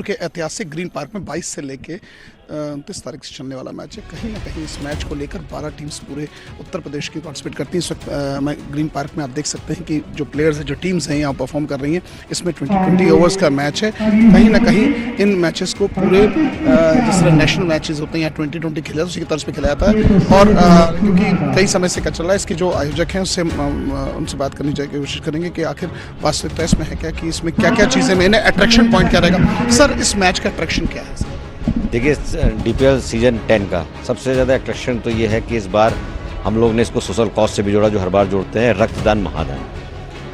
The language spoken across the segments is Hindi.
के ऐतिहासिक ग्रीन पार्क में 22 से लेके 29 तारीख से चलने वाला मैच है। कहीं ना कहीं इस मैच को लेकर 12 टीम्स पूरे उत्तर प्रदेश की पार्टिसिपेट करती हैं। इस वक्त ग्रीन पार्क में आप देख सकते हैं कि जो प्लेयर्स हैं, जो टीम्स हैं यहाँ परफॉर्म कर रही हैं। इसमें 20 ओवर्स का मैच है। कहीं ना कहीं इन मैचेस को पूरे जिस तरह नेशनल मैचेस होते हैं या 20 खेला उसी की तर्ज पर खेला जाता है। और क्योंकि कई समय से चल रहा है, इसके जो आयोजक हैं उससे उनसे बात करनी चाहिए, कोशिश करेंगे कि आखिर वास्तविकता इसमें है क्या, कि इसमें क्या क्या चीज़ें में अट्रैक्शन पॉइंट क्या रहेगा। सर, इस मैच का अट्रैक्शन क्या है? देखिए, DPL सीजन 10 का सबसे ज़्यादा अट्रैक्शन तो ये है कि इस बार हम लोग ने इसको सोशल कॉज से भी जोड़ा, जो हर बार जोड़ते हैं, रक्तदान महादान।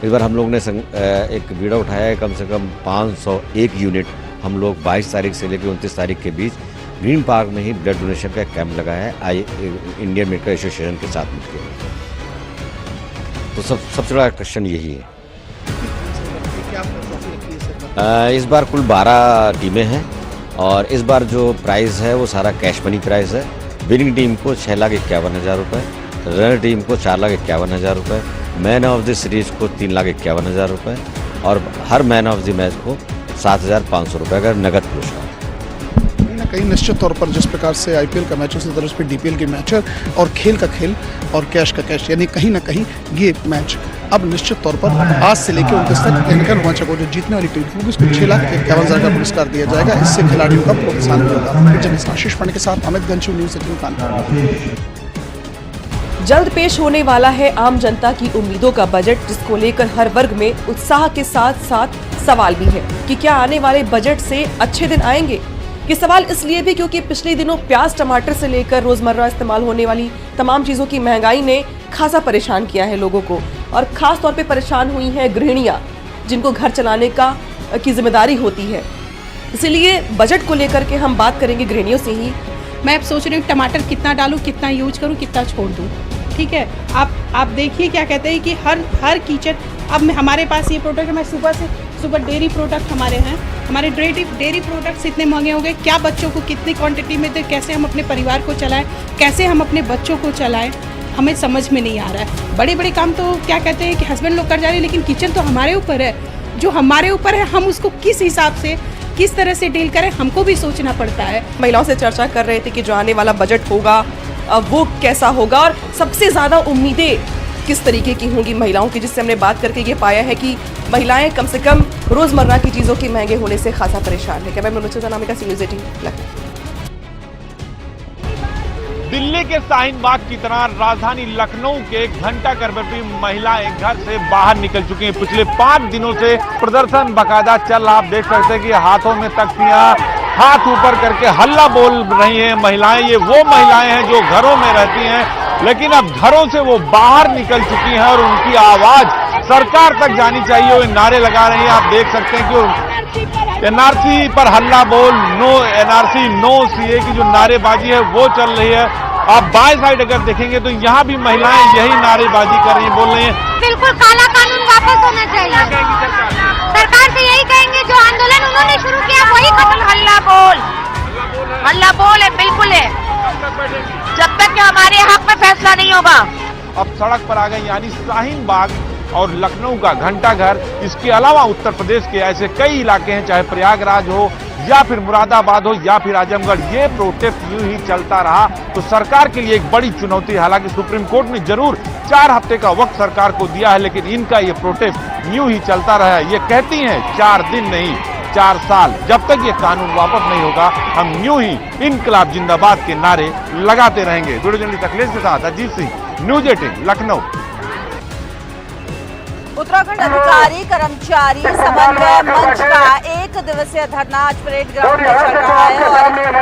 इस बार हम लोग ने एक बीड़ा उठाया है, कम से कम 501 यूनिट हम लोग 22 तारीख से लेकर 29 तारीख के बीच ग्रीन पार्क में ही ब्लड डोनेशन का कैंप लगाया है इंडियन मेडिकल एसोसिएशन के साथ मिलकर। तो सबसे बड़ा अट्रैक्शन यही है। इस बार कुल 12 टीमें हैं और इस बार जो प्राइज़ है वो सारा कैश मनी प्राइज़ है। विनिंग टीम को 6,51,000 रुपये, रनर टीम को 4,51,000 रुपये, मैन ऑफ द सीरीज़ को 3,51,000 रुपये और her man of the match को 7,500 रुपये अगर नगद पुरस्कार। कहीं निश्चित तौर पर जिस प्रकार से IPL का मैच, उसी तरह से DPL के मैच है और खेल का खेल और कैश का कैश, यानी कहीं ना कहीं ये मैच अब निश्चित तौर पर आज से लेकर 29 तक रोमांचक हो। जो जीतने वाली टीम होगी उसको 6,51,000 का पुरस्कार दिया जाएगा। इससे खिलाड़ियों का प्रोत्साहन होगा। आशीष पांडे के साथ अमित गंचू, न्यूज़ 18 कानपुर। जल्द पेश होने वाला है आम जनता की उम्मीदों का बजट, जिसको लेकर हर वर्ग में उत्साह के साथ साथ सवाल भी है कि क्या आने वाले बजट से अच्छे दिन आएंगे। ये सवाल इसलिए भी क्योंकि पिछले दिनों प्याज टमाटर से लेकर रोजमर्रा इस्तेमाल होने वाली तमाम चीजों की महंगाई ने खासा परेशान किया है लोगों को, और खास तौर पे परेशान हुई हैं गृहिणियां, जिनको घर चलाने की जिम्मेदारी होती है। इसीलिए बजट को लेकर के हम बात करेंगे गृहिणियों से ही। मैं अब सोच रही हूँ टमाटर कितना डालूं, कितना यूज करूँ, कितना छोड़ दूँ। ठीक है, आप देखिए क्या कहते हैं कि हर किचन, अब हमारे पास ये प्रोडक्ट है, मैं सुबह डेयरी प्रोडक्ट हमारे हैं, हमारे डेयरी प्रोडक्ट्स इतने महंगे हो गए, क्या बच्चों को कितनी क्वांटिटी में दें, कैसे हम अपने परिवार को चलाएं, कैसे हम अपने बच्चों को चलाएं, हमें समझ में नहीं आ रहा है। बड़े काम तो क्या कहते हैं कि हस्बैंड लोग कर जा रहे हैं, लेकिन किचन तो हमारे ऊपर है। जो हमारे ऊपर है, हम उसको किस हिसाब से किस तरह से डील करें, हमको भी सोचना पड़ता है। महिलाओं से चर्चा कर रहे थे कि जो आने वाला बजट होगा वो कैसा होगा और सबसे ज्यादा उम्मीदें किस तरीके की होंगी महिलाओं की, जिससे हमने बात करके ये पाया है कि महिलाएं कम से कम रोजमर्रा की चीजों के महंगे होने से खासा परेशान है। क्या मैं नामिका, न्यूज़ 18। दिल्ली के शाहीन बाग की तरह राजधानी लखनऊ के घंटाघर में भी महिलाएं घर से बाहर निकल चुकी हैं। पिछले 5 दिनों से प्रदर्शन बाकायदा चल रहा। आप देख सकते हैं कि हाथों में तख्तियां, हाथ ऊपर करके हल्ला बोल रही हैं महिलाएं। ये वो महिलाएं हैं जो घरों में रहती हैं, लेकिन अब घरों से वो बाहर निकल चुकी हैं और उनकी आवाज सरकार तक जानी चाहिए, वो नारे लगा रही हैं। आप देख सकते हैं कि NRC पर हल्ला बोल, नो NRC, नो CA की जो नारेबाजी है वो चल रही है। आप बाएं साइड अगर देखेंगे तो यहाँ भी महिलाएं यही नारेबाजी कर रही हैं, बोल रही हैं बिल्कुल काला कानून वापस होना चाहिए। सरकार से यही कहेंगे, जो आंदोलन उन्होंने शुरू किया वही खत्म। हल्ला बोल है, बिल्कुल है, जब तक कि हमारे हक में फैसला नहीं होगा। अब सड़क पर आ गए, यानी शाहीन बाग और लखनऊ का घंटाघर, इसके अलावा उत्तर प्रदेश के ऐसे कई इलाके हैं, चाहे प्रयागराज हो या फिर मुरादाबाद हो या फिर आजमगढ़, ये प्रोटेस्ट यूं ही चलता रहा तो सरकार के लिए एक बड़ी चुनौती है। हालांकि सुप्रीम कोर्ट ने जरूर 4 हफ्ते का वक्त सरकार को दिया है, लेकिन इनका ये प्रोटेस्ट यूं ही चलता रहा है। ये कहती हैं 4 दिन नहीं 4 साल, जब तक ये कानून वापस नहीं होगा हम यूं ही इनकलाब जिंदाबाद के नारे लगाते रहेंगे। वीडियो जर्नलिस्ट अखिलेश के साथ अजीत सिंह, न्यूज़ 18 लखनऊ। उत्तराखंड अधिकारी कर्मचारी समन्वय मंच का 1 दिवसीय धरना आज परेड ग्राउंड में चल रहा है और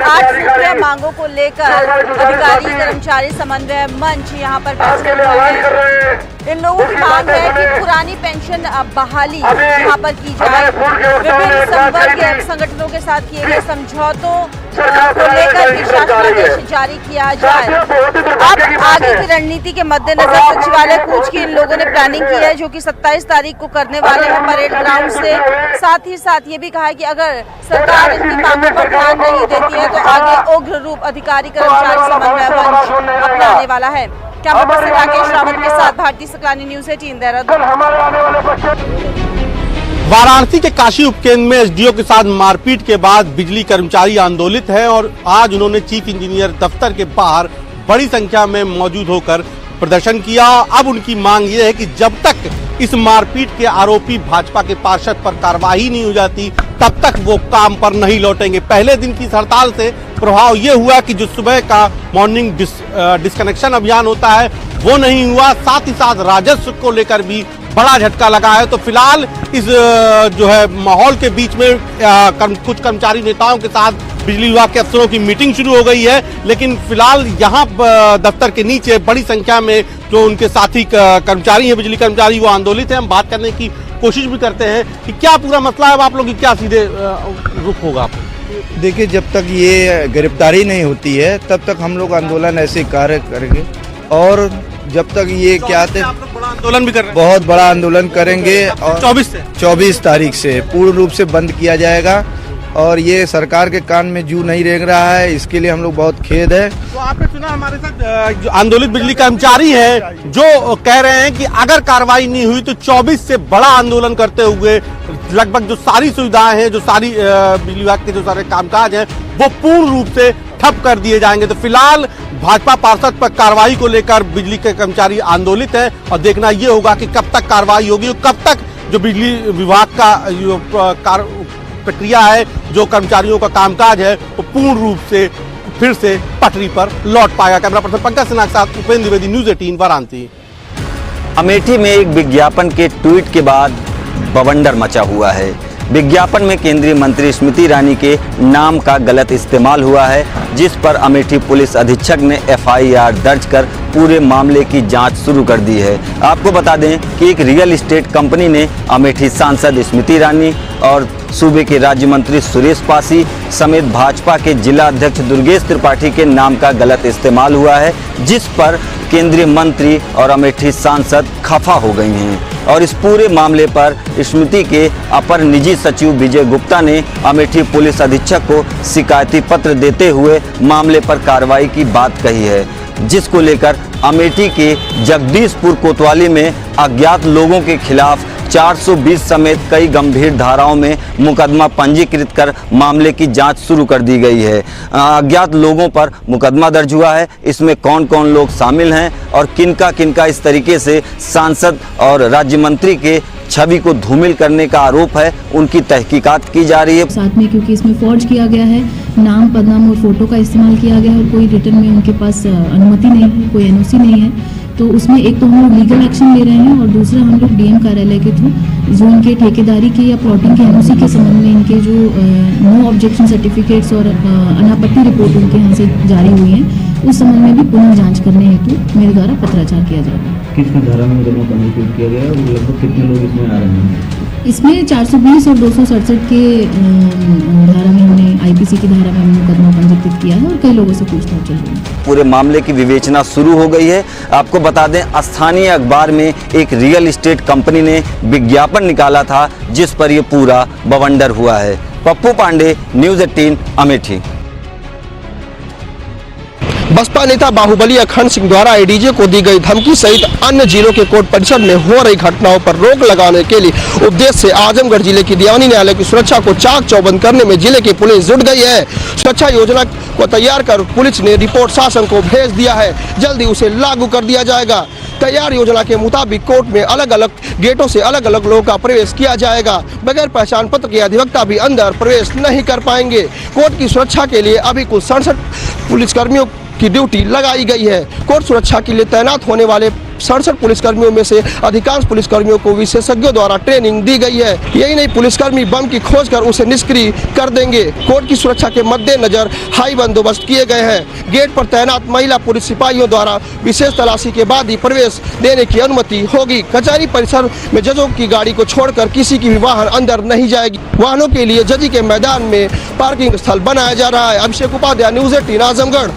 8 सूत्रीय मांगों को लेकर अधिकारी कर्मचारी समन्वय मंच यहां पर बैठे हुए हैं। इन लोगों की मांग है कि पुरानी पेंशन बहाली यहां पर की जाए, विभिन्न संवर्ग संगठनों के साथ किए गए समझौतों को लेकर भी शासनादेश जारी किया जाए। अब आगे की रणनीति के मद्देनजर सचिवालय कूच की इन लोगों ने प्लानिंग की है, जो कि 27 तारीख को करने वाले हैं परेड ग्राउंड से। साथ ही साथ ये भी कहा है कि अगर सरकार इनकी मांगों पर ध्यान नहीं देती है तो आगे उग्र रूप अधिकारी कर्मचारी समन्वय मंच अपनाने वाला है। कैमरा पर्सन राकेश रावत के साथ भारती सकलानी, न्यूज़ 18 देहरादून। वाराणसी के काशी उपकेंद्र में एसडीओ के साथ मारपीट के बाद बिजली कर्मचारी आंदोलित हैं और आज उन्होंने चीफ इंजीनियर दफ्तर के बाहर बड़ी संख्या में मौजूद होकर प्रदर्शन किया। अब उनकी मांग ये है कि जब तक इस मारपीट के आरोपी भाजपा के पार्षद पर कार्रवाई नहीं हो जाती तब तक वो काम पर नहीं लौटेंगे। पहले दिन की इस हड़ताल से प्रभाव ये हुआ कि जो सुबह का मॉर्निंग डिस्कनेक्शन अभियान होता है वो नहीं हुआ, साथ ही साथ राजस्व को लेकर भी बड़ा झटका लगा है। तो फिलहाल इस जो है माहौल के बीच में कुछ कर्मचारी नेताओं के साथ बिजली विभाग के अफसरों की मीटिंग शुरू हो गई है, लेकिन फिलहाल यहाँ दफ्तर के नीचे बड़ी संख्या में जो उनके साथी कर्मचारी हैं, बिजली कर्मचारी, वो आंदोलित हैं। हम बात करने की कोशिश भी करते हैं कि क्या पूरा मसला है, आप लोग की क्या सीधे रुख होगा। देखिए, जब तक ये गिरफ्तारी नहीं होती है तब तक हम लोग आंदोलन ऐसे कार्य करेंगे और जब तक ये क्या आते बड़ा आंदोलन भी कर रहे हैं, बहुत बड़ा आंदोलन करेंगे और 24 तारीख से पूर्ण रूप से बंद किया जाएगा और ये सरकार के कान में जू नहीं रेंग रहा है, इसके लिए हम लोग बहुत खेद है। तो आपने सुना हमारे साथ जो आंदोलित बिजली कर्मचारी हैं जो कह रहे हैं कि अगर कार्रवाई नहीं हुई तो 24 से बड़ा आंदोलन करते हुए लगभग जो सारी सुविधाएं हैं, जो सारी बिजली विभाग के जो सारे कामकाज हैं वो पूर्ण रूप से ठप कर दिए जाएंगे। तो फिलहाल भाजपा पार्षद पर कार्रवाई को लेकर बिजली के कर्मचारी आंदोलित हैं और देखना ये होगा कि कब तक कार्रवाई होगी और कब तक जो बिजली विभाग का जो प्रक्रिया है, जो कर्मचारियों का कामकाज है, वो पूर्ण रूप से फिर से पटरी पर लौट पाएगा। कैमरा पर्सन पंकज सिन्हा के साथ उपेंद्र द्विवेदी, न्यूज़ 18 वाराणसी। अमेठी में एक विज्ञापन के ट्वीट के बाद बवंडर मचा हुआ है। विज्ञापन में केंद्रीय मंत्री स्मृति ईरानी के नाम का गलत इस्तेमाल हुआ है, जिस पर अमेठी पुलिस अधीक्षक ने एफआईआर दर्ज कर पूरे मामले की जांच शुरू कर दी है। आपको बता दें कि एक रियल एस्टेट कंपनी ने अमेठी सांसद स्मृति ईरानी और सूबे के राज्य मंत्री सुरेश पासी समेत भाजपा के जिला अध्यक्ष दुर्गेश त्रिपाठी के नाम का गलत इस्तेमाल हुआ है, जिस पर केंद्रीय मंत्री और अमेठी सांसद खफा हो गई हैं। और इस पूरे मामले पर स्मृति के अपर निजी सचिव विजय गुप्ता ने अमेठी पुलिस अधीक्षक को शिकायती पत्र देते हुए मामले पर कार्रवाई की बात कही है, जिसको लेकर अमेठी के जगदीशपुर कोतवाली में अज्ञात लोगों के खिलाफ 420 समेत कई गंभीर धाराओं में मुकदमा पंजीकृत कर मामले की जांच शुरू कर दी गई है। अज्ञात लोगों पर मुकदमा दर्ज हुआ है। इसमें कौन कौन लोग शामिल हैं और किनका किनका इस तरीके से सांसद और राज्य मंत्री के छवि को धूमिल करने का आरोप है, उनकी तहकीकात की जा रही है। साथ में क्योंकि इसमें फॉर्ज किया गया है, नाम, पदनाम और फोटो का इस्तेमाल किया गया है और कोई रिटर्न में उनके पास अनुमति नहीं है, कोई एनओसी नहीं है, तो उसमें एक तो हम लोग लीगल एक्शन ले रहे हैं और दूसरा हम लोग डीएम कार्यालय के थ्रू जो इनके ठेकेदारी के या प्लॉटिंग के एनओसी के संबंध में इनके जो नो ऑब्जेक्शन सर्टिफिकेट्स और अनापत्ति रिपोर्ट उनके यहाँ से जारी हुई है, उस संबंध में भी पुनः जांच करने हेतु मेरे द्वारा पत्राचार किया जा रहा है। किस धारा में मुकदमा पंजीकृत किया गया है और लगभग कितने लोग इसमें आ रहे हैं? इसमें 420 और 267 के धारा में हमने आईपीसी की धारा में हमने मुकदमा पंजीकृत किया है और कई लोगों से पूछताछ चल रही है। पूरे मामले की विवेचना शुरू हो गई है। आपको बता दें, स्थानीय अखबार में एक रियल एस्टेट कंपनी ने विज्ञापन निकाला था, जिस पर यह पूरा बवंडर हुआ है। पप्पू पांडे, न्यूज़ 18 अमेठी। बसपा नेता बाहुबली अखंड सिंह द्वारा एडीजे को दी गई धमकी सहित अन्य जिलों के कोर्ट परिसर में हो रही घटनाओं पर रोक लगाने के लिए उद्देश्य से आजमगढ़ जिले की दीवानी न्यायालय की सुरक्षा को चाक चौबंद करने में जिले की पुलिस जुट गई है। सुरक्षा योजना को तैयार कर पुलिस ने रिपोर्ट शासन को भेज दिया है, जल्दी उसे लागू कर दिया जाएगा। तैयार योजना के मुताबिक कोर्ट में अलग अलग गेटों से अलग अलग लोगों का प्रवेश किया जाएगा। बगैर पहचान पत्र के अधिवक्ता भी अंदर प्रवेश नहीं कर पाएंगे। कोर्ट की सुरक्षा के लिए अभी कुल 67 पुलिसकर्मियों की ड्यूटी लगाई गई है। कोर्ट सुरक्षा के लिए तैनात होने वाले 67 पुलिसकर्मियों में से अधिकांश पुलिसकर्मियों को विशेषज्ञों द्वारा ट्रेनिंग दी गई है। यही नहीं, पुलिसकर्मी बम की खोज कर उसे निष्क्रिय कर देंगे। कोर्ट की सुरक्षा के मद्देनजर हाई बंदोबस्त किए गए हैं। गेट पर तैनात महिला पुलिस सिपाहियों द्वारा विशेष तलाशी के बाद ही प्रवेश देने की अनुमति होगी। कचहरी परिसर में जजों की गाड़ी को छोड़कर किसी की भी वाहन अंदर नहीं जाएगी। वाहनों के लिए जजी के मैदान में पार्किंग स्थल बनाया जा रहा है। अभिषेक उपाध्याय, न्यूज़ 18 आजमगढ़।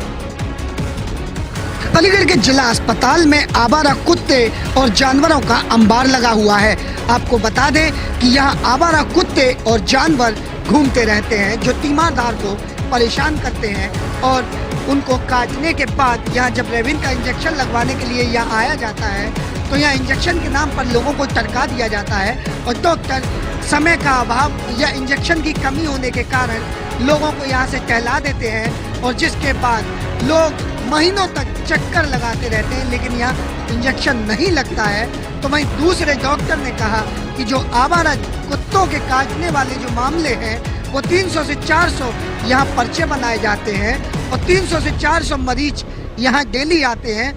अलीगढ़ के जिला अस्पताल में आवारा कुत्ते और जानवरों का अंबार लगा हुआ है। आपको बता दें कि यहाँ आवारा कुत्ते और जानवर घूमते रहते हैं, जो तीमारदार को परेशान करते हैं और उनको काटने के बाद यहाँ जब रेबिन का इंजेक्शन लगवाने के लिए यहाँ आया जाता है तो यहाँ इंजेक्शन के नाम पर लोगों को टरका दिया जाता है और डॉक्टर समय का अभाव या इंजेक्शन की कमी होने के कारण लोगों को यहाँ से टहला देते हैं और जिसके बाद लोग महीनों तक चक्कर लगाते रहते हैं, लेकिन यहाँ इंजेक्शन नहीं लगता है। तो वहीं दूसरे डॉक्टर ने कहा कि जो आवारा कुत्तों के काटने वाले जो मामले हैं वो 300 से 400 यहाँ पर्चे बनाए जाते हैं और 300 से 400 मरीज यहाँ डेली आते हैं।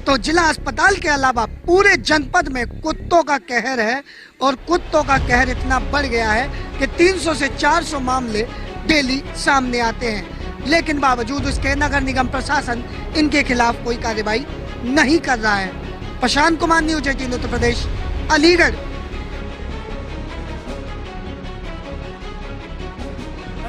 तो जिला अस्पताल के अलावा पूरे जनपद में कुत्तों का कहर है और कुत्तों का कहर इतना बढ़ गया है कि 300 से 400 मामले डेली सामने आते हैं, लेकिन बावजूद उसके नगर निगम प्रशासन इनके खिलाफ कोई कार्रवाई नहीं कर रहा है। प्रशांत कुमार, न्यूज़ 18 उत्तर प्रदेश, अलीगढ़।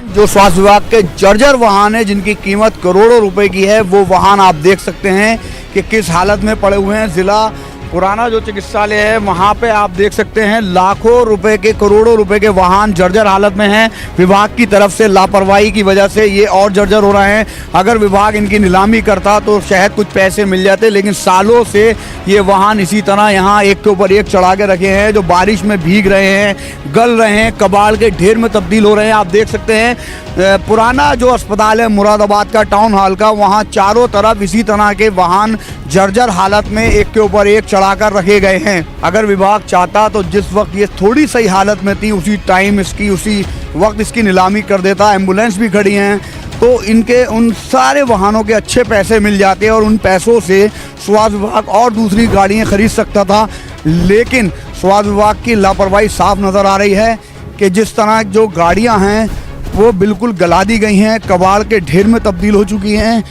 जो स्वास्थ्य विभाग के जर्जर वाहन है जिनकी कीमत करोड़ों रुपए की है, वो वाहन आप देख सकते हैं कि किस हालत में पड़े हुए हैं। जिला पुराना जो चिकित्सालय है वहाँ पे आप देख सकते हैं लाखों रुपए के, करोड़ों रुपए के वाहन जर्जर हालत में हैं। विभाग की तरफ से लापरवाही की वजह से ये और जर्जर हो रहे हैं। अगर विभाग इनकी नीलामी करता तो शायद कुछ पैसे मिल जाते, लेकिन सालों से ये वाहन इसी तरह यहाँ एक के ऊपर एक चढ़ा के रखे हैं, जो बारिश में भीग रहे हैं, गल रहे हैं, कबाड़ के ढेर में तब्दील हो रहे हैं। आप देख सकते हैं पुराना जो अस्पताल है मुरादाबाद का, टाउन हॉल का, वहाँ चारों तरफ इसी तरह के वाहन जर्जर हालत में एक के ऊपर एक चढ़ाकर रखे गए हैं। अगर विभाग चाहता तो जिस वक्त ये थोड़ी सही हालत में थी उसी टाइम इसकी उसी वक्त इसकी नीलामी कर देता। एम्बुलेंस भी खड़ी हैं तो इनके उन सारे वाहनों के अच्छे पैसे मिल जाते और उन पैसों से स्वास्थ्य विभाग और दूसरी गाड़ियाँ खरीद सकता था। लेकिन स्वास्थ्य विभाग की लापरवाही साफ नज़र आ रही है कि जिस तरह जो गाड़ियाँ हैं वो बिल्कुल गला दी गई हैं, कबाड़ के ढेर में तब्दील हो चुकी हैं।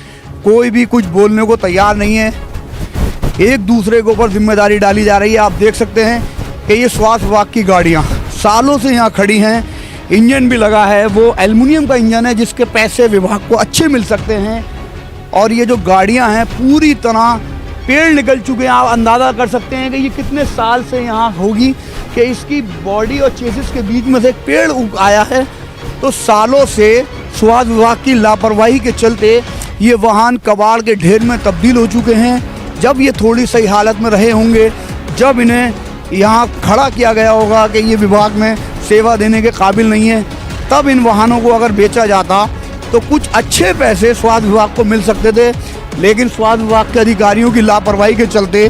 कोई भी कुछ बोलने को तैयार नहीं है, एक दूसरे के ऊपर जिम्मेदारी डाली जा रही है। आप देख सकते हैं कि ये स्वास्थ्य विभाग की गाड़ियाँ सालों से यहाँ खड़ी हैं, इंजन भी लगा है, वो एल्युमिनियम का इंजन है जिसके पैसे विभाग को अच्छे मिल सकते हैं। और ये जो गाड़ियाँ हैं पूरी तरह पेड़ निकल चुके हैं। आप अंदाज़ा कर सकते हैं कि ये कितने साल से यहाँ होगी कि इसकी बॉडी और चेसिस के बीच में से एक पेड़ उग आया है। तो सालों से स्वास्थ्य विभाग की लापरवाही के चलते ये वाहन कबाड़ के ढेर में तब्दील हो चुके हैं। जब ये थोड़ी सही हालत में रहे होंगे, जब इन्हें यहाँ खड़ा किया गया होगा कि ये विभाग में सेवा देने के काबिल नहीं है, तब इन वाहनों को अगर बेचा जाता तो कुछ अच्छे पैसे स्वास्थ्य विभाग को मिल सकते थे। लेकिन स्वास्थ्य विभाग के अधिकारियों की लापरवाही के चलते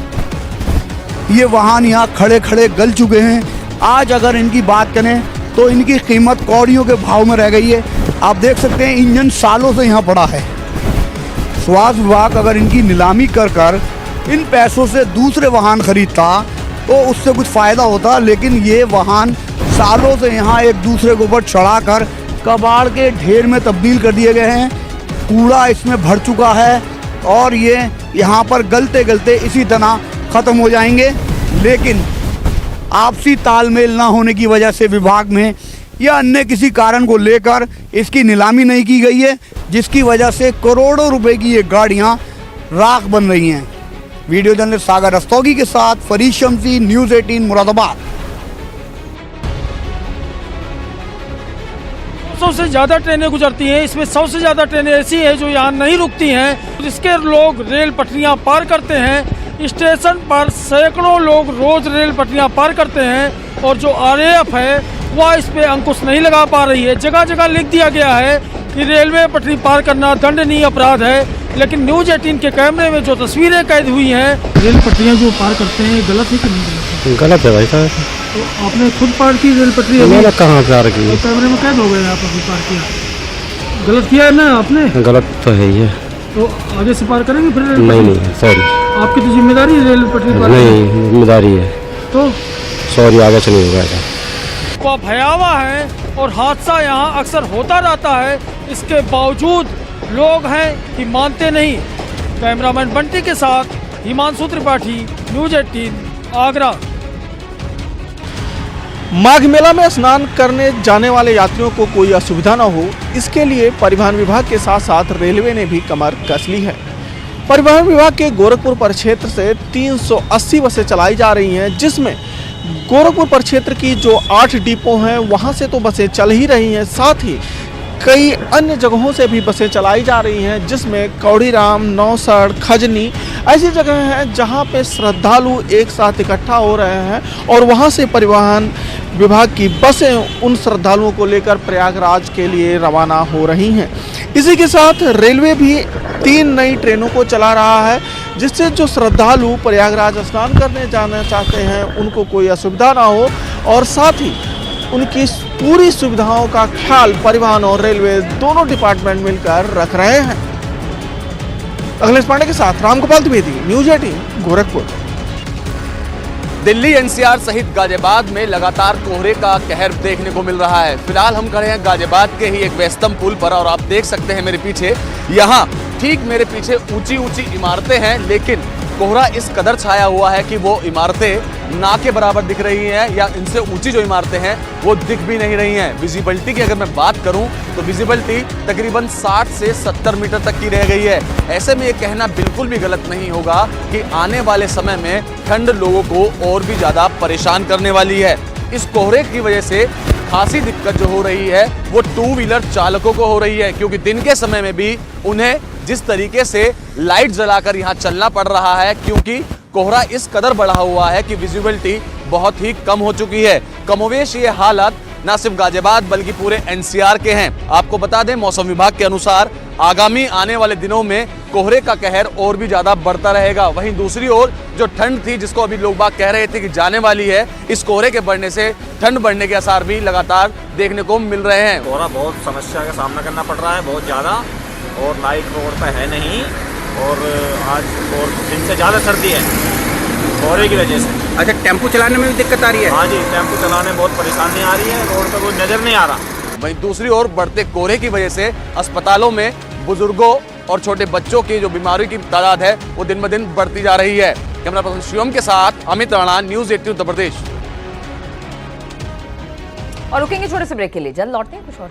ये वाहन यहाँ खड़े खड़े गल चुके हैं। आज अगर इनकी बात करें तो इनकी कीमत कौड़ियों के भाव में रह गई है। आप देख सकते हैं इंजन सालों से यहाँ पड़ा है। स्वास्थ्य विभाग अगर इनकी नीलामी कर इन पैसों से दूसरे वाहन खरीदता तो उससे कुछ फ़ायदा होता, लेकिन ये वाहन सालों से यहाँ एक दूसरे के ऊपर चढ़ाकर कबाड़ के ढेर में तब्दील कर दिए गए हैं। कूड़ा इसमें भर चुका है और ये यहाँ पर गलते गलते इसी तरह ख़त्म हो जाएंगे। लेकिन आपसी तालमेल ना होने की वजह से विभाग में या अन्य किसी कारण को लेकर इसकी नीलामी नहीं की गई है, जिसकी वजह से करोड़ों रुपए की ये गाड़ियाँ राख बन रही हैं। वीडियो जर्नलिस्ट सागर रस्तोगी के साथ फरीद शमसी, न्यूज़ 18 मुरादाबाद। से ज़्यादा ट्रेनें गुजरती हैं, इसमें 100 से ज़्यादा ट्रेनें ऐसी हैं जो यहाँ नहीं रुकती हैं, जिसके लोग रेल पटरियाँ पार करते हैं। स्टेशन पर सैकड़ों लोग रोज रेल पटरियाँ पार करते हैं और जो RAF है वह इस पे अंकुश नहीं लगा पा रही है। जगह जगह लिख दिया गया है कि रेलवे पटरी पार करना दंडनीय अपराध है, लेकिन न्यूज़ 18 के कैमरे में जो तस्वीरें कैद हुई हैं, रेल पटरियाँ जो पार करते हैं गलत है कि नहीं गलत है? गलत है भाई साहब। तो आपने खुद पार की रेल पटरी? मैंने कहाँ पार की? तो कैमरे में कैद हो गए, आप अभी पार किया, गलत किया है ना आपने? गलत तो है ही है। तो आगे से पार करेंगे फिर? नहीं सॉरी, आपकी तो जिम्मेदारी है रेल पटरी पार? नहीं जिम्मेदारी है तो सॉरी, आगे से नहीं होगा। वह भयावह है और हादसा यहाँ अक्सर होता रहता है, इसके बावजूद लोग हैं कि मानते नहीं। कैमरामैन बंटी के साथ हिमांशु त्रिपाठी, न्यूज़ 18 आगरा। माघ मेला में स्नान करने जाने वाले यात्रियों को कोई असुविधा न हो, इसके लिए परिवहन विभाग के साथ साथ रेलवे ने भी कमर कस ली है। परिवहन विभाग के गोरखपुर परिक्षेत्र से 380 बसें चलाई जा रही हैं, जिसमें गोरखपुर परिक्षेत्र की जो 8 डिपो हैं वहां से तो बसें चल ही रही हैं, साथ ही कई अन्य जगहों से भी बसें चलाई जा रही हैं, जिसमें कौड़ीराम, नौसड़, खजनी ऐसी जगह है जहां पे श्रद्धालु एक साथ इकट्ठा हो रहे हैं और वहां से परिवहन विभाग की बसें उन श्रद्धालुओं को लेकर प्रयागराज के लिए रवाना हो रही हैं। इसी के साथ रेलवे भी 3 नई ट्रेनों को चला रहा है, जिससे जो श्रद्धालु प्रयागराज स्नान करने जाना चाहते हैं उनको कोई असुविधा ना हो और साथ ही उनकी पूरी सुविधाओं का ख्याल परिवहन और रेलवे दोनों डिपार्टमेंट मिलकर रख रहे हैं। अखिलेश पांडे के साथ रामगोपाल द्विवेदी, न्यूज़ 18 गोरखपुर। दिल्ली एनसीआर सहित गाजियाबाद में लगातार कोहरे का कहर देखने को मिल रहा है। फिलहाल हम खड़े हैं गाजियाबाद के ही एक व्यस्तम पुल पर और आप देख सकते हैं मेरे पीछे, यहाँ ठीक मेरे पीछे ऊंची ऊंची इमारतें हैं, लेकिन कोहरा इस कदर छाया हुआ है कि वो इमारतें ना के बराबर दिख रही हैं या इनसे ऊंची जो इमारतें हैं वो दिख भी नहीं रही हैं। विजिबिलिटी की अगर मैं बात करूं तो विजिबिलिटी तकरीबन 60 से 70 मीटर तक की रह गई है। ऐसे में ये कहना बिल्कुल भी गलत नहीं होगा कि आने वाले समय में ठंड लोगों को और भी ज़्यादा परेशान करने वाली है। इस कोहरे की वजह से खासी दिक्कत जो हो रही है वो 2 व्हीलर चालकों को हो रही है, क्योंकि दिन के समय में भी उन्हें जिस तरीके से लाइट जलाकर यहाँ चलना पड़ रहा है, क्योंकि कोहरा इस कदर बढ़ा हुआ है कि विजिबिलिटी बहुत ही कम हो चुकी है। कमोवेश ये हालत न सिर्फ गाजियाबाद बल्कि पूरे एनसीआर के हैं। आपको बता दें, मौसम विभाग के अनुसार आगामी आने वाले दिनों में कोहरे का कहर और भी ज्यादा बढ़ता रहेगा। वहीं दूसरी ओर जो ठंड थी, जिसको अभी लोग बाग कह रहे थे कि जाने वाली है, इस कोहरे के बढ़ने से ठंड बढ़ने के आसार भी लगातार देखने को मिल रहे हैं। कोहरा बहुत समस्या का सामना करना पड़ रहा है, बहुत ज़्यादा, और लाइट रोड पर है नहीं, और आज और दिन से ज़्यादा सर्दी है कोहरे की वजह से। अच्छा, टेम्पो चलाने में भी दिक्कत आ रही है? हाँ जी, टेम्पो चलाने में बहुत परेशानी आ रही है, रोड पर कोई नज़र नहीं आ रहा। वहीं दूसरी ओर बढ़ते कोहरे की वजह से अस्पतालों में बुजुर्गों और छोटे बच्चों की जो बीमारी की तादाद है वो दिन ब दिन बढ़ती जा रही है। कैमरा पर्सन शिवम के साथ अमित राणा, न्यूज़ 18 उत्तर प्रदेश। और रुकेंगे छोटे से ब्रेक के लिए, जल्द लौटते हैं कुछ और।